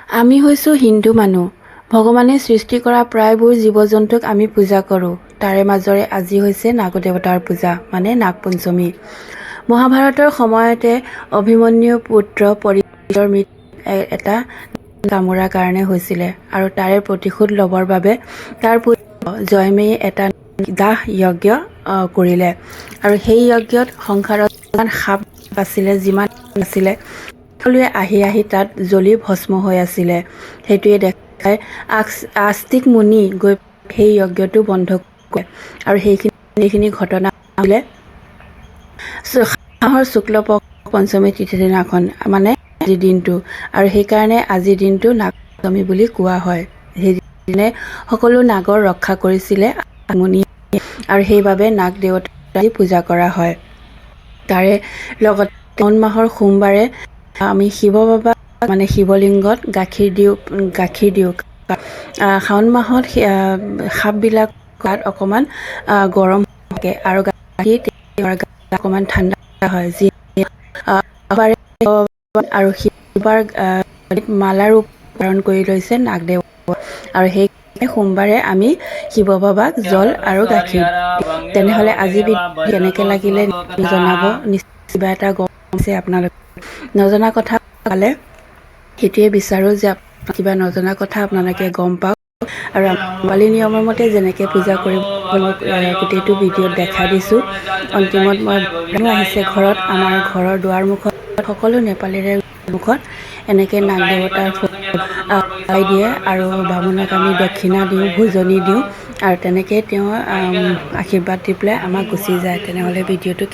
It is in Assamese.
আমি হৈছোঁ হিন্দু মানুহ। ভগৱানে সৃষ্টি কৰা প্ৰায়বোৰ জীৱ-জন্তুক আমি পূজা কৰোঁ। তাৰে মাজৰে আজি হৈছে নাগদেৱতাৰ পূজা, মানে নাগ পঞ্চমী। মহাভাৰতৰ সময়তে অভিমন্যুৰ পুত্ৰ পৰীক্ষিতৰ মৃত্যু এটা কামোৰাৰ কাৰণে হৈছিলে আৰু তাৰে প্ৰতিশোধ ল'বৰ বাবে তাৰ পুত্ৰ জয়মেয়ে এটা দাহ যজ্ঞ কৰিলে আৰু সেই যজ্ঞত সংসাৰত যিমান সাপ আছিলে, যিমান আছিলে, সকলোৱে আহি তাত জ্বলি ভস্ম হৈ আছিলে। সেইটোৱে দেখাই আস্তিক মুনি গৈ সেই যজ্ঞটো বন্ধ কৰে আৰু সেইখিনি ঘটনা হ'লে মাহৰ শুক্ল পক্ষ পঞ্চমী তিথিৰ দিনাখন, মানে আজিৰ দিনটো, আৰু সেইকাৰণে আজিৰ দিনটো নাগ পঞ্চমী বুলি কোৱা হয়। সেইদিনে সকলো নাগৰ ৰক্ষা কৰিছিলে মুনিয়ে আৰু সেইবাবে নাগ দেৱতাক পূজা কৰা হয়। তাৰে লগত শাওণ মাহৰ সোমবাৰে আমি শিৱ বাবা, মানে শিৱলিংগত গাখীৰ দিওঁ। শাওণ মাহত সাপবিলাক গাত অকণমান গৰম থাকে আৰু গাখীৰ অকণমান ঠাণ্ডা হয়, যি আৰু শিৱবাৰ মালাৰ ৰূপ ধাৰণ কৰি লৈছে নাগদেৱ, আৰু সেই সোমবাৰে আমি শিৱ বাবাক জল আৰু গাখীৰ দিওঁ। তেনেহ'লে আজি কেনেকৈ লাগিলে জনাব, নিশ্চয় কিবা এটা গম পাইছে আপোনালোকে। নজনা কথা পালে সেইটোৱে বিচাৰোঁ যে কিবা নজনা কথা আপোনালোকে গম পাওক, আৰু বালি নিয়মৰ মতে যেনেকৈ পূজা কৰিব গোটেইটো ভিডিঅ'ত দেখাই দিছোঁ। অন্তিমত মই আহিছে ঘৰত, আমাৰ ঘৰৰ দুৱাৰমুখত সকলো নেপালীৰে মুখত এনেকৈ নাগ দেৱতাৰ ফটো দিয়ে আৰু বামুণক আমি দক্ষিণা দিওঁ, ভোজনি দিওঁ, আৰু তেনেকৈ তেওঁ আশীৰ্বাদ দি পেলাই আমাক গুচি যায়। তেনেহ'লে ভিডিঅ'টো